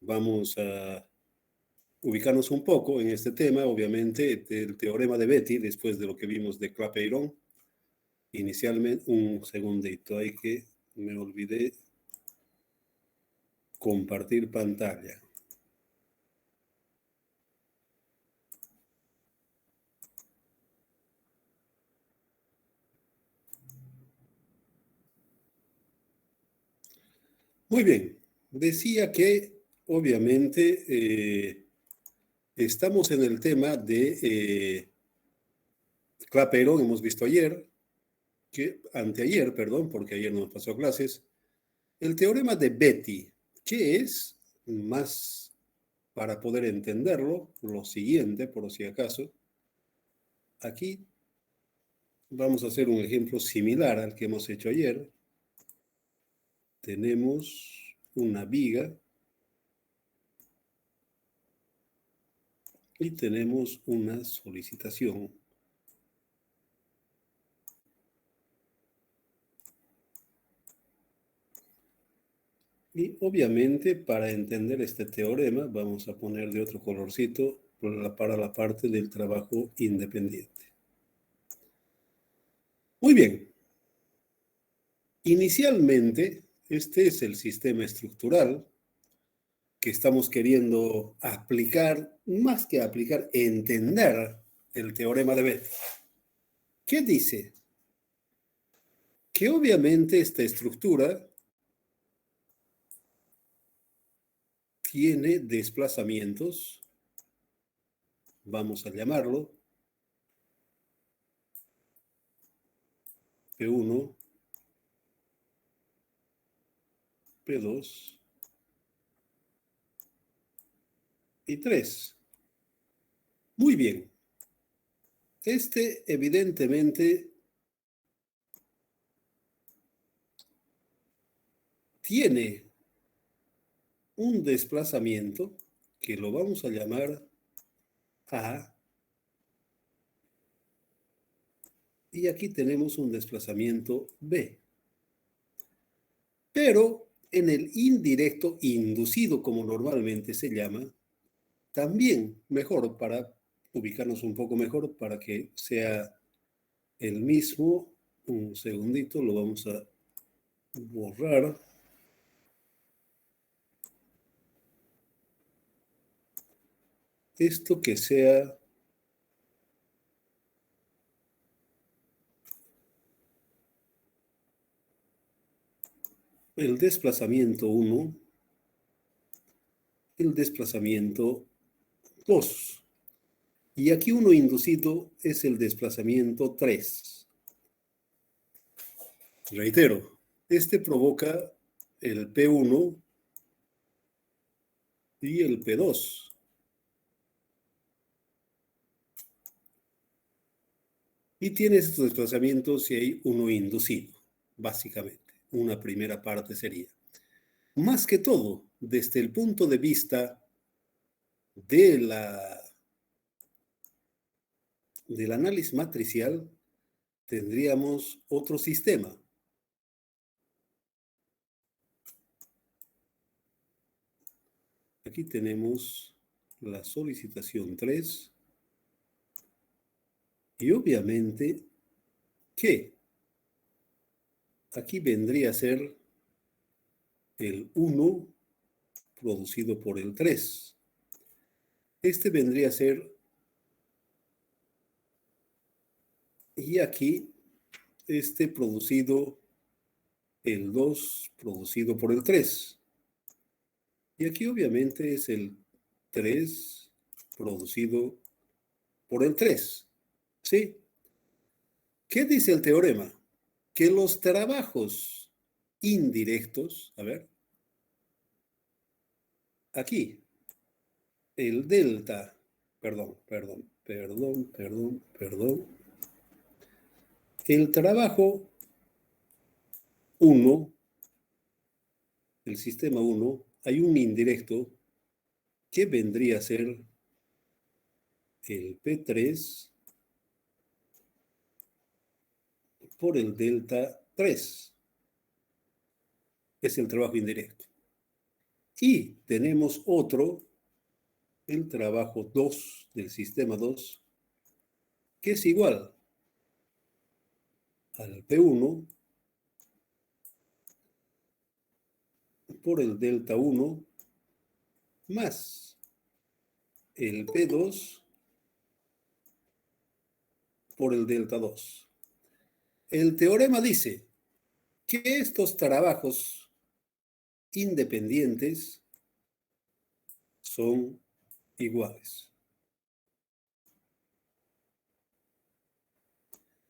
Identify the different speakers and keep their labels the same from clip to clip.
Speaker 1: Vamos a ubicarnos un poco en este tema, obviamente, del teorema de Betti, después de lo que vimos de Clapeyron. Inicialmente, un segundito, me olvidé compartir pantalla. Muy bien, decía que obviamente estamos en el tema de Clapeyron, hemos visto ayer, anteayer, perdón, porque ayer no nos pasó clases, el teorema de Betti, que es, más para poder entenderlo, lo siguiente, por si acaso, aquí vamos a hacer un ejemplo similar al que hemos hecho ayer. Tenemos una viga y tenemos una solicitación. Y obviamente para entender este teorema vamos a poner de otro colorcito para la parte del trabajo independiente. Muy bien. Inicialmente, este es el sistema estructural que estamos queriendo aplicar, más que aplicar, entender el teorema de Betti. ¿Qué dice? Que obviamente esta estructura tiene desplazamientos, vamos a llamarlo P1, P2 y 3. Muy bien. Este evidentemente tiene un desplazamiento que lo vamos a llamar A. Y aquí tenemos un desplazamiento B. Pero en el indirecto inducido, como normalmente se llama, también mejor para ubicarnos un poco mejor, para que sea el mismo. Un segundito, lo vamos a borrar. Esto que sea el desplazamiento 1, el desplazamiento 2. Y aquí uno inducido es el desplazamiento 3. Reitero, este provoca el P1 y el P2. Y tiene estos desplazamientos si hay uno inducido, básicamente. Una primera parte sería. Más que todo, desde el punto de vista de del análisis matricial, tendríamos otro sistema. Aquí tenemos la solicitación 3 y obviamente que aquí vendría a ser el 1 producido por el 3. Este vendría a ser, y aquí este producido, el 2 producido por el 3. Y aquí obviamente es el 3 producido por el 3. ¿Sí? ¿Qué dice el teorema? Que los trabajos indirectos, a ver, aquí, el delta, perdón, el trabajo 1, el sistema 1, hay un indirecto que vendría a ser el P3 por el delta 3. Es el trabajo indirecto. Y tenemos otro, el trabajo 2 del sistema 2, que es igual al P1 por el delta 1 más el P2 por el delta 2. El teorema dice que estos trabajos independientes son iguales.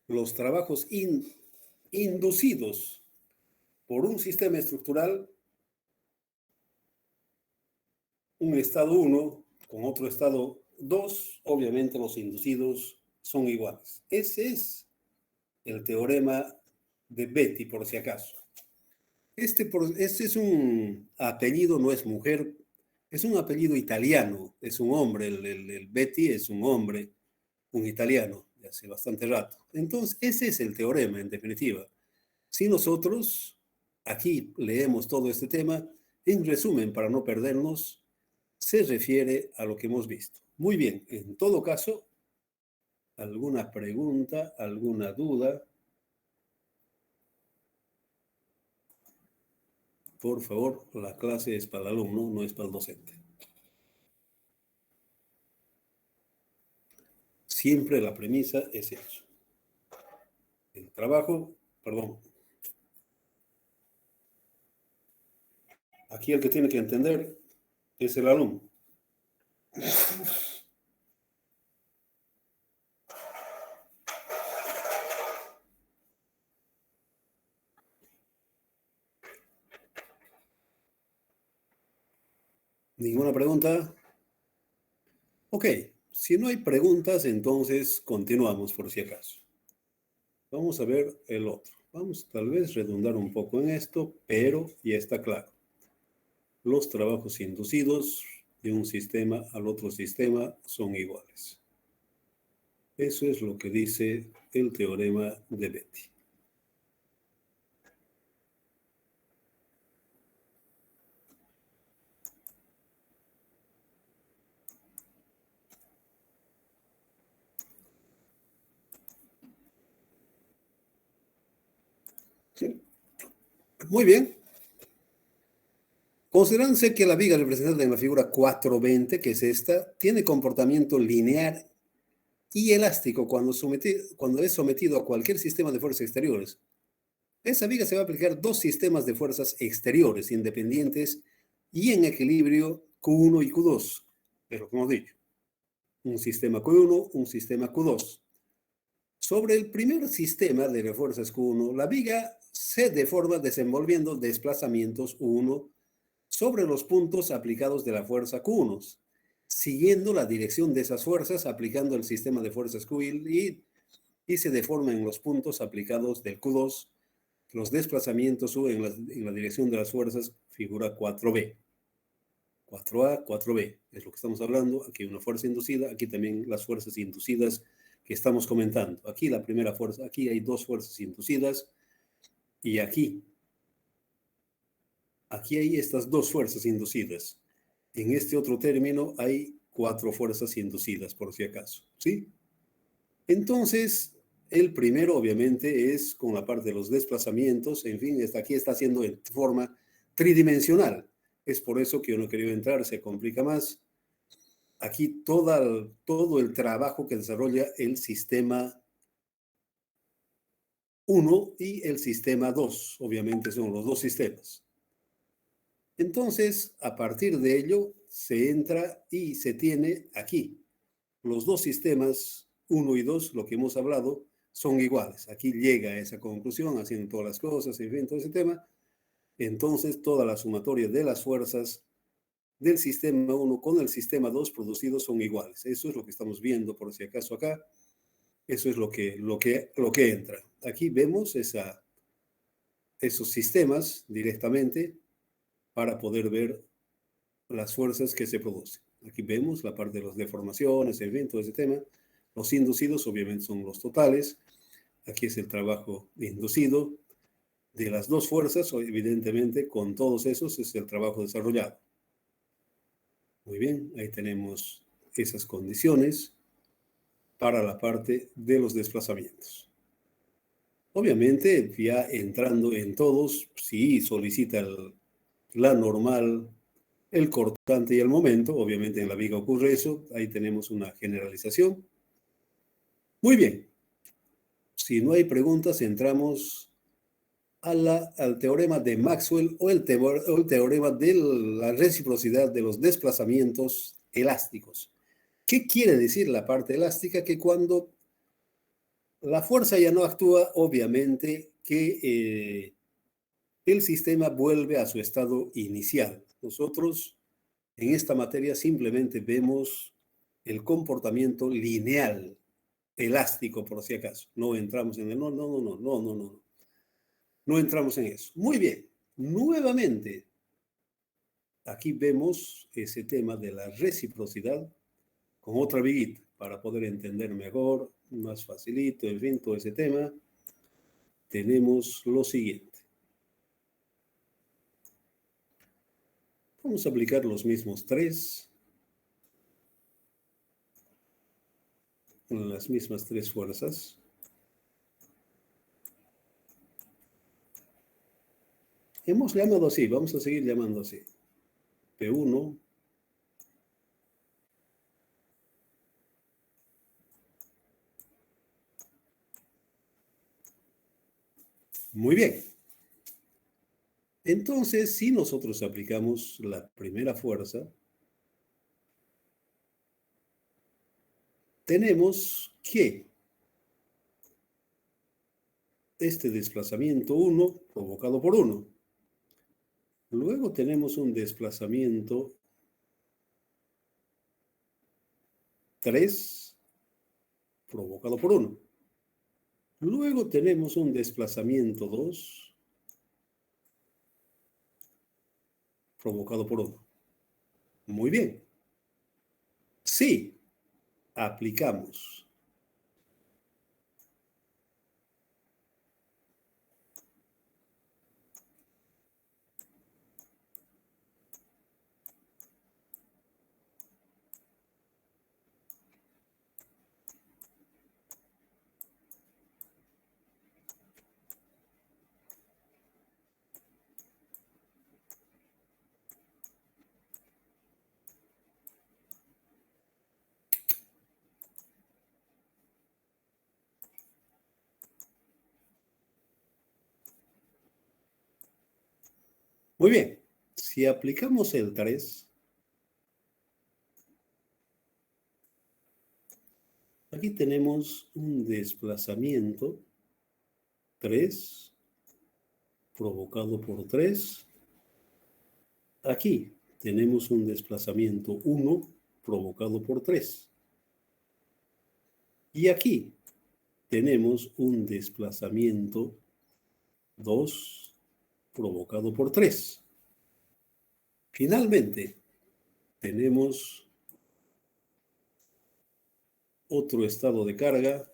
Speaker 1: Los trabajos inducidos por un sistema estructural, un estado 1 con otro estado 2, obviamente los inducidos son iguales. Ese es el teorema de Betti, por si acaso. Este es un apellido, no es mujer, es un apellido italiano, es un hombre, el Betti es un hombre, un italiano, de hace bastante rato. Entonces, ese es el teorema, en definitiva. Si nosotros aquí leemos todo este tema, en resumen, para no perdernos, se refiere a lo que hemos visto. Muy bien, en todo caso, ¿alguna pregunta, alguna duda? Por favor, la clase es para el alumno, no es para el docente. Siempre la premisa es eso. El trabajo, perdón. Aquí el que tiene que entender es el alumno. ¿Ninguna pregunta? Ok, si no hay preguntas, entonces continuamos por si acaso. Vamos a ver el otro. Vamos tal vez redundar un poco en esto, pero ya está claro. Los trabajos inducidos de un sistema al otro sistema son iguales. Eso es lo que dice el teorema de Betti. ¿Sí? Muy bien. Considerándose que la viga representada en la figura 420, que es esta, tiene comportamiento lineal y elástico cuando es sometido a cualquier sistema de fuerzas exteriores. Esa viga se va a aplicar dos sistemas de fuerzas exteriores independientes y en equilibrio Q1 y Q2. Pero como dicho, un sistema Q1, un sistema Q2. Sobre el primer sistema de fuerzas Q1, la viga se deforma desenvolviendo desplazamientos U1 sobre los puntos aplicados de la fuerza Q1, siguiendo la dirección de esas fuerzas aplicando el sistema de fuerzas QI y se deforma en los puntos aplicados del Q2 los desplazamientos U en la dirección de las fuerzas, figura 4B. 4A, 4B, es lo que estamos hablando. Aquí hay una fuerza inducida, aquí también las fuerzas inducidas que estamos comentando. Aquí la primera fuerza, aquí hay dos fuerzas inducidas y aquí hay estas dos fuerzas inducidas. En este otro término hay cuatro fuerzas inducidas, por si acaso, ¿sí? Entonces, el primero obviamente es con la parte de los desplazamientos, en fin, aquí está haciendo en forma tridimensional. Es por eso que yo no quería entrar, se complica más. Aquí todo el trabajo que desarrolla el sistema 1 y el sistema 2, obviamente son los dos sistemas. Entonces, a partir de ello, se entra y se tiene aquí los dos sistemas 1 y 2, lo que hemos hablado, son iguales. Aquí llega a esa conclusión, haciendo todas las cosas, en fin, todo ese tema. Entonces, toda la sumatoria de las fuerzas del sistema 1 con el sistema 2 producidos son iguales. Eso es lo que estamos viendo, por si acaso acá. Eso es lo que entra. Aquí vemos esos sistemas directamente para poder ver las fuerzas que se producen. Aquí vemos la parte de las deformaciones, el viento, ese tema. Los inducidos obviamente son los totales. Aquí es el trabajo inducido de las dos fuerzas, evidentemente con todos esos es el trabajo desarrollado. Muy bien, ahí tenemos esas condiciones para la parte de los desplazamientos. Obviamente, ya entrando en todos, si solicita la normal, el cortante y el momento, obviamente en la viga ocurre eso, ahí tenemos una generalización. Muy bien, si no hay preguntas, entramos al teorema de Maxwell o el teorema de la reciprocidad de los desplazamientos elásticos. ¿Qué quiere decir la parte elástica? Que cuando la fuerza ya no actúa, obviamente que el sistema vuelve a su estado inicial. Nosotros en esta materia simplemente vemos el comportamiento lineal, elástico por si acaso. No entramos en el no. No entramos en eso. Muy bien. Nuevamente, aquí vemos ese tema de la reciprocidad con otra viguita para poder entender mejor, más facilito, en fin, todo ese tema. Tenemos lo siguiente. Vamos a aplicar los mismos tres, las mismas tres fuerzas. Hemos llamado así, vamos a seguir llamando así. P1, muy bien. Entonces, si nosotros aplicamos la primera fuerza, tenemos que este desplazamiento 1 provocado por 1. Luego tenemos un desplazamiento 3 provocado por 1. Luego tenemos un desplazamiento 2 provocado por 1. Muy bien. Si aplicamos muy bien, si aplicamos el 3, aquí tenemos un desplazamiento 3 provocado por 3. Aquí tenemos un desplazamiento 1 provocado por 3. Y aquí tenemos un desplazamiento 2 provocado por 3. Finalmente, tenemos otro estado de carga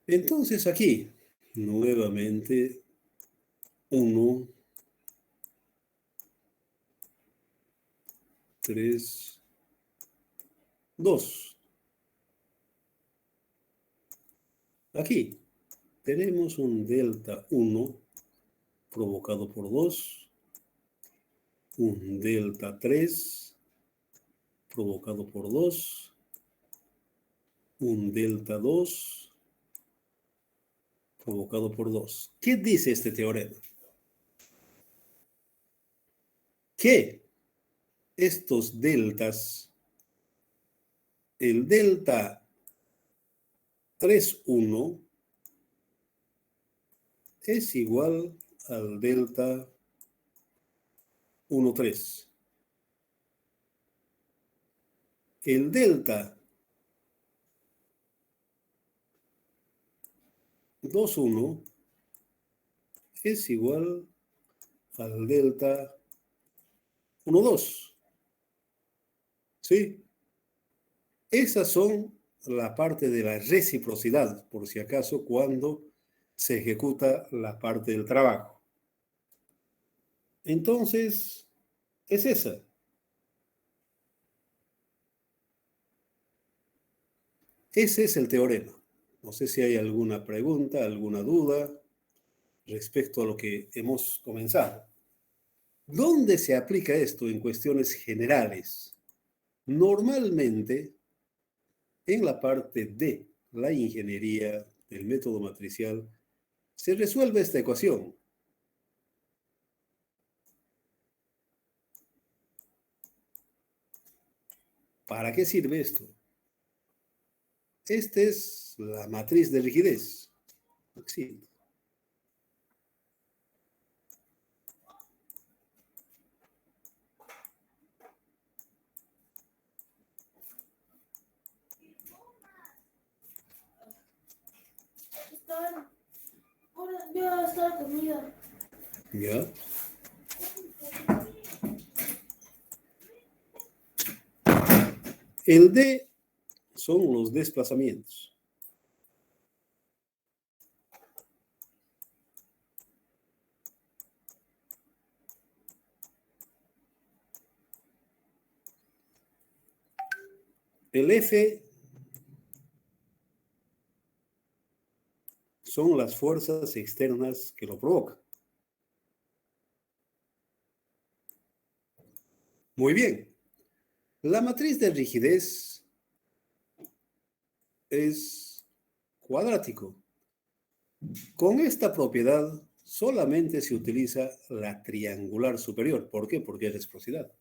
Speaker 1: Entonces aquí, nuevamente, 1, 3, 2. Aquí tenemos un delta 1 provocado por 2, un delta 3 provocado por 2, un delta 2 provocado por 2. ¿Qué dice este teorema? Que estos deltas, el delta 3, 1 es igual al delta 1, 3. El delta 2, 1 es igual al delta 1, 2. ¿Sí? Esas son la parte de la reciprocidad, por si acaso, cuando se ejecuta la parte del trabajo. Entonces, es esa. Ese es el teorema. No sé si hay alguna pregunta, alguna duda respecto a lo que hemos comenzado. ¿Dónde se aplica esto en cuestiones generales? Normalmente, en la parte de la ingeniería del método matricial, se resuelve esta ecuación. ¿Para qué sirve esto? Esta es la matriz de rigidez. Sí.
Speaker 2: Ya está la comida.
Speaker 1: ¿Ya? El D son los desplazamientos. El F son las fuerzas externas que lo provocan. Muy bien. La matriz de rigidez es cuadrático. Con esta propiedad solamente se utiliza la triangular superior. ¿Por qué? Porque es reciprocidad.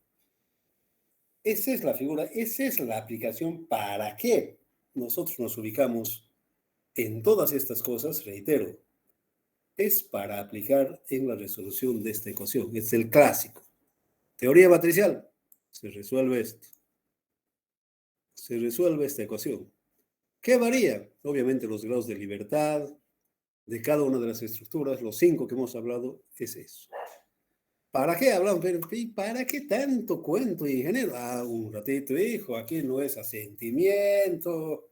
Speaker 1: Esa es la figura, esa es la aplicación para qué nosotros nos ubicamos en todas estas cosas, reitero, es para aplicar en la resolución de esta ecuación. Es el clásico. Teoría matricial. Se resuelve esto. Se resuelve esta ecuación. ¿Qué varía? Obviamente los grados de libertad de cada una de las estructuras, los 5 que hemos hablado, es eso. ¿Para qué hablamos? ¿Para qué tanto cuento, ingeniero? Ah, un ratito, hijo, aquí no es asentimiento.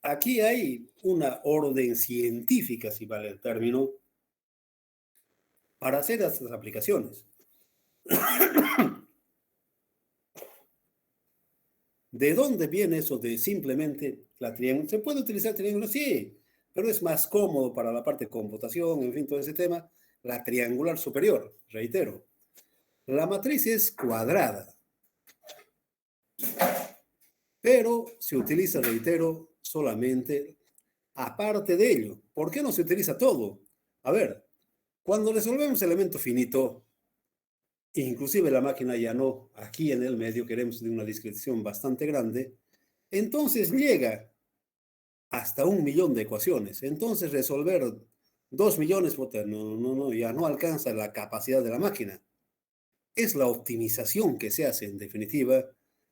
Speaker 1: Aquí hay una orden científica, si vale el término, para hacer estas aplicaciones. ¿De dónde viene eso de simplemente la triángulo? ¿Se puede utilizar triángulo? Sí, pero es más cómodo para la parte de computación, en fin, todo ese tema. La triangular superior, reitero. La matriz es cuadrada, pero se utiliza, reitero, solamente aparte de ello. ¿Por qué no se utiliza todo? A ver, cuando resolvemos elemento finito, inclusive la máquina ya no, aquí en el medio queremos de una discreción bastante grande, entonces llega hasta 1.000.000 de ecuaciones. Entonces resolver 2.000.000, ya no alcanza la capacidad de la máquina. Es la optimización que se hace en definitiva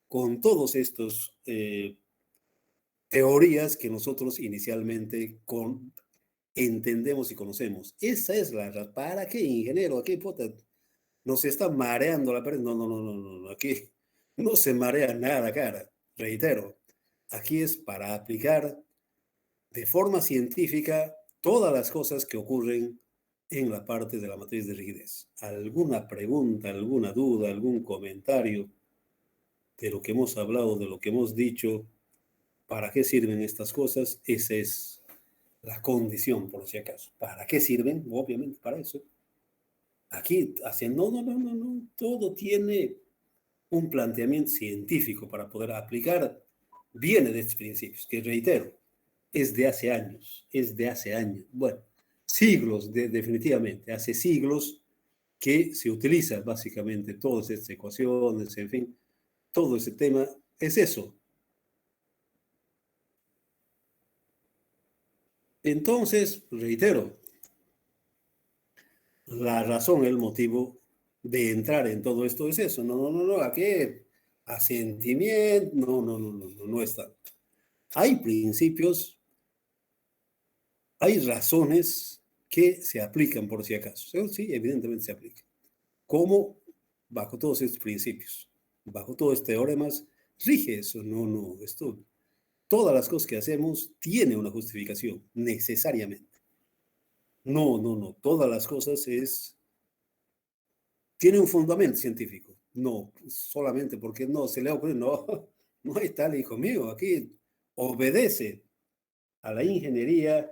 Speaker 1: con todos estos teorías que nosotros inicialmente entendemos y conocemos. Esa es la... ¿Para qué, ingeniero? ¿A qué puta? Nos está mareando la pared. No. Aquí no se marea nada, cara. Reitero, aquí es para aplicar de forma científica todas las cosas que ocurren en la parte de la matriz de rigidez. ¿Alguna pregunta, alguna duda, algún comentario de lo que hemos hablado, de lo que hemos dicho? ¿Para qué sirven estas cosas? Esa es la condición, por si acaso. ¿Para qué sirven? Obviamente para eso. Aquí hacen, no. Todo tiene un planteamiento científico para poder aplicar. Viene de estos principios, que reitero, es de hace años, bueno, siglos definitivamente, hace siglos que se utiliza básicamente todas estas ecuaciones, en fin, todo ese tema es eso. Entonces, reitero, la razón, el motivo de entrar en todo esto es eso. No, aquí asentimiento, no está. Hay principios, hay razones que se aplican por si acaso. Sí, evidentemente se aplican. ¿Cómo? Bajo todos estos principios, bajo todos estos teoremas, rige eso. Esto, todas las cosas que hacemos tienen una justificación, necesariamente. Todas las cosas tiene un fundamento científico. No, solamente porque no se le ocurre, no, no hay tal, hijo mío, aquí obedece a la ingeniería,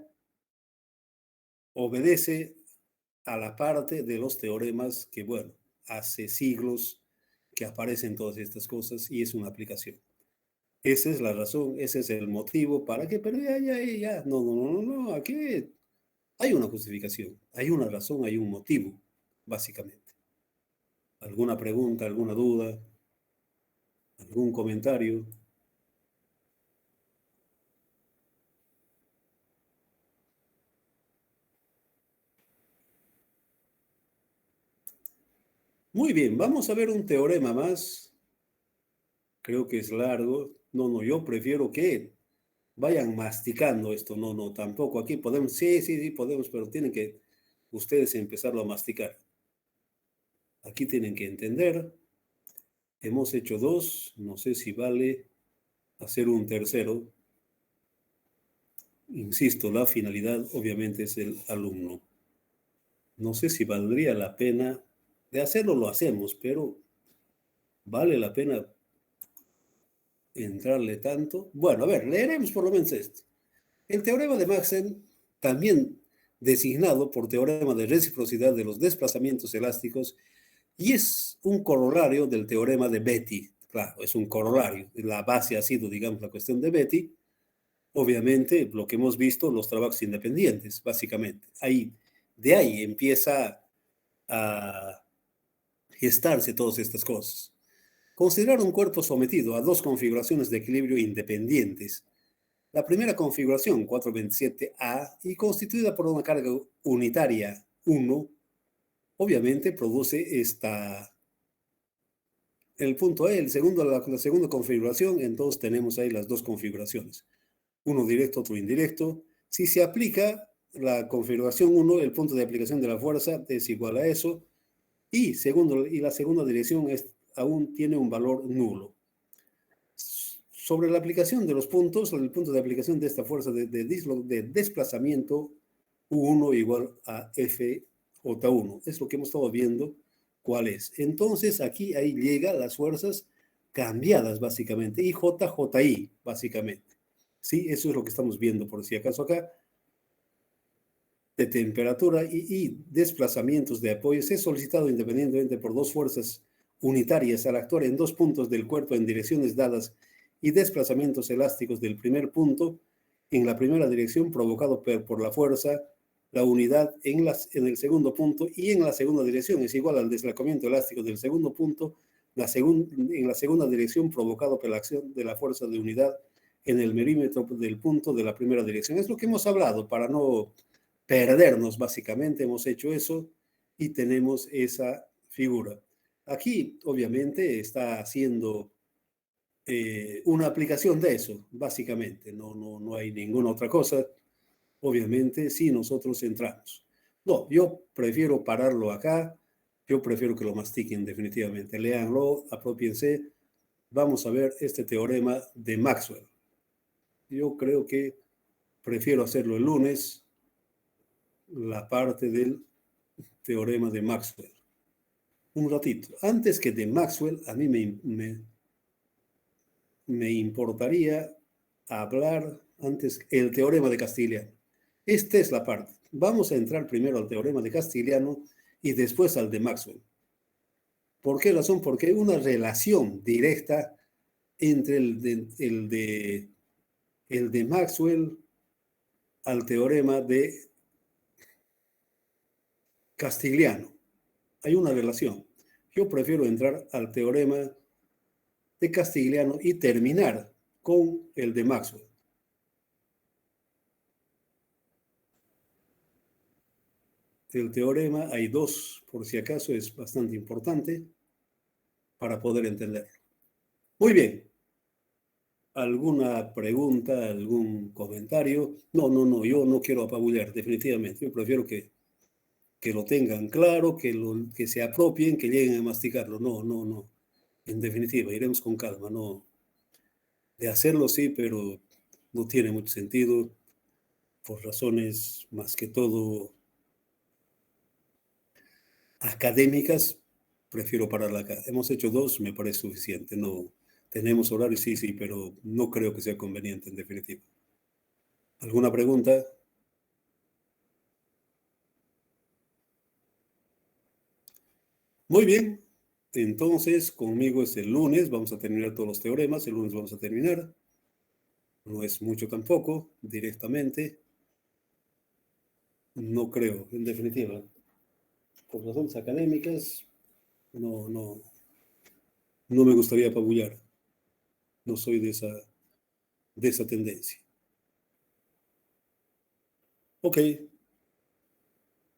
Speaker 1: obedece a la parte de los teoremas que, bueno, hace siglos que aparecen todas estas cosas y es una aplicación. Esa es la razón, ese es el motivo para que, pero ya, no, aquí hay una justificación, hay una razón, hay un motivo, básicamente. ¿Alguna pregunta, alguna duda, algún comentario? Muy bien, vamos a ver un teorema más. Creo que es largo. Yo prefiero que vayan masticando esto. Tampoco. Aquí podemos, sí, podemos, pero tienen que ustedes empezarlo a masticar. Aquí tienen que entender. Hemos hecho dos. No sé si vale hacer un tercero. Insisto, la finalidad obviamente es el alumno. No sé si valdría la pena. De hacerlo lo hacemos, pero ¿vale la pena entrarle tanto? Bueno, a ver, leeremos por lo menos esto. El teorema de Maxwell, también designado por teorema de reciprocidad de los desplazamientos elásticos, y es un corolario del teorema de Betti. Claro, es un corolario. La base ha sido, digamos, la cuestión de Betti. Obviamente, lo que hemos visto, los trabajos independientes, básicamente. De ahí empieza a gestarse todas estas cosas. Considerar un cuerpo sometido a dos configuraciones de equilibrio independientes. La primera configuración, 427A, y constituida por una carga unitaria 1, obviamente produce el punto E, la segunda configuración, entonces tenemos ahí las dos configuraciones, uno directo, otro indirecto. Si se aplica la configuración 1, el punto de aplicación de la fuerza es igual a eso, y la segunda dirección aún tiene un valor nulo. Sobre la aplicación de los puntos, el punto de aplicación de esta fuerza de desplazamiento U1 igual a FJ1. Es lo que hemos estado viendo cuál es. Entonces, ahí llegan las fuerzas cambiadas, básicamente, y JJI, básicamente. Sí, eso es lo que estamos viendo, por si acaso acá. De temperatura y desplazamientos de apoyo es solicitado independientemente por dos fuerzas unitarias al actuar en dos puntos del cuerpo en direcciones dadas y desplazamientos elásticos del primer punto en la primera dirección provocado por la fuerza, la unidad en el segundo punto y en la segunda dirección es igual al deslocamiento elástico del segundo punto en la segunda dirección provocado por la acción de la fuerza de unidad en el perímetro del punto de la primera dirección. Es lo que hemos hablado para no perdernos, básicamente hemos hecho eso y tenemos esa figura. Aquí, obviamente, está haciendo una aplicación de eso, básicamente. No hay ninguna otra cosa, obviamente, si nosotros entramos. No, yo prefiero pararlo acá, yo prefiero que lo mastiquen definitivamente. Léanlo, apropiense. Vamos a ver este teorema de Maxwell. Yo creo que prefiero hacerlo el lunes, la parte del teorema de Maxwell. Un ratito. Antes que de Maxwell, a mí me importaría hablar antes el teorema de Castigliano. Esta es la parte. Vamos a entrar primero al teorema de Castigliano y después al de Maxwell. ¿Por qué razón? Porque hay una relación directa entre el de Maxwell al teorema de Castigliano. Hay una relación. Yo prefiero entrar al teorema de Castigliano y terminar con el de Maxwell. El teorema, hay dos, por si acaso, es bastante importante para poder entenderlo. Muy bien. ¿Alguna pregunta, algún comentario? No, no, no, yo no quiero apabullar, definitivamente. Yo prefiero que lo tengan claro, que se apropien, que lleguen a masticarlo. No, no, no. En definitiva, iremos con calma, no. De hacerlo sí, pero no tiene mucho sentido por razones más que todo académicas. Prefiero pararla acá. Hemos hecho dos, me parece suficiente. No, tenemos horario, sí, sí, pero no creo que sea conveniente en definitiva. ¿Alguna pregunta? Muy bien. Entonces, conmigo es el lunes, vamos a terminar todos los teoremas, el lunes vamos a terminar. No es mucho tampoco, directamente. No creo, en definitiva. Por razones académicas, no, no, no me gustaría apabullar. No soy de esa tendencia. Ok,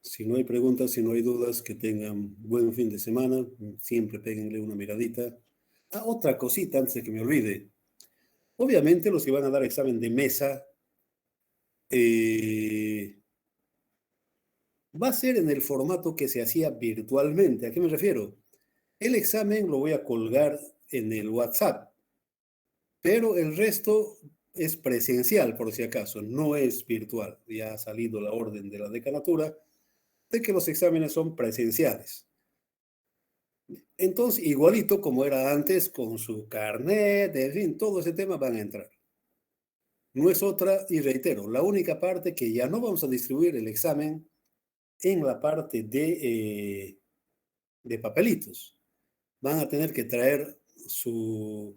Speaker 1: si no hay preguntas, si no hay dudas, que tengan buen fin de semana. Siempre péguenle una miradita. Ah, otra cosita antes de que me olvide. Obviamente los que van a dar examen de mesa va a ser en el formato que se hacía virtualmente. ¿A qué me refiero? El examen lo voy a colgar en el WhatsApp, pero el resto es presencial, por si acaso, no es virtual. Ya ha salido la orden de la decanatura de que los exámenes son presenciales. Entonces, igualito como era antes, con su carnet, en fin, todo ese tema van a entrar. No es otra, y reitero, la única parte que ya no vamos a distribuir el examen en la parte de papelitos. Van a tener que traer su...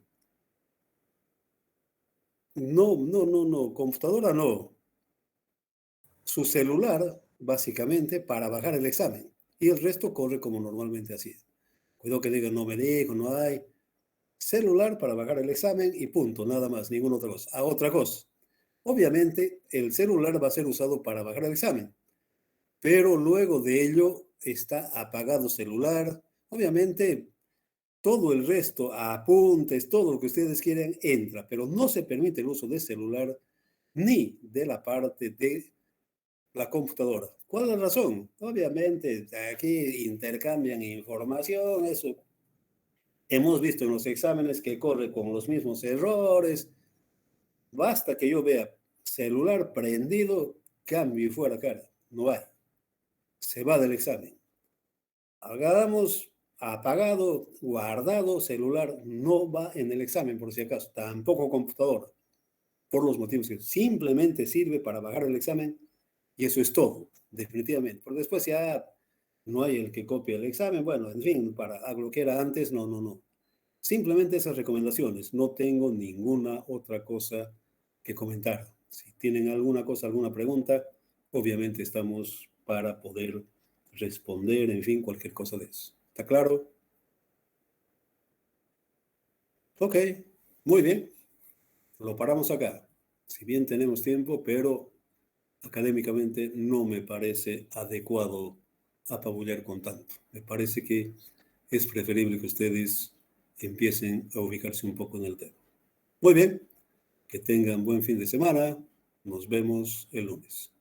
Speaker 1: No, no, no, no, computadora no. Su celular, básicamente, para bajar el examen. Y el resto corre como normalmente así. Cuidado que digan, no me dejo, no hay. Celular para bajar el examen y punto, nada más, ninguna otra cosa. Otra cosa. Obviamente, el celular va a ser usado para bajar el examen, pero luego de ello está apagado celular. Obviamente, todo el resto, apuntes, todo lo que ustedes quieran, entra, pero no se permite el uso de celular ni de la parte de la computadora. ¿Cuál es la razón? Obviamente, aquí intercambian información, eso hemos visto en los exámenes que corre con los mismos errores. Basta que yo vea celular prendido, cambio y fuera cara. No hay. Se va del examen. Hagamos apagado, guardado, celular, no va en el examen por si acaso, tampoco computadora, por los motivos que simplemente sirve para bajar el examen y eso es todo, definitivamente. Por después ya no hay el que copie el examen, bueno, en fin, para lo que era antes, no, no, no. Simplemente esas recomendaciones, no tengo ninguna otra cosa que comentar. Si tienen alguna cosa, alguna pregunta, obviamente estamos para poder responder, en fin, cualquier cosa de eso. ¿Está claro? Ok, muy bien. Lo paramos acá. Si bien tenemos tiempo, pero académicamente no me parece adecuado apabullar con tanto. Me parece que es preferible que ustedes empiecen a ubicarse un poco en el tema. Muy bien, que tengan buen fin de semana. Nos vemos el lunes.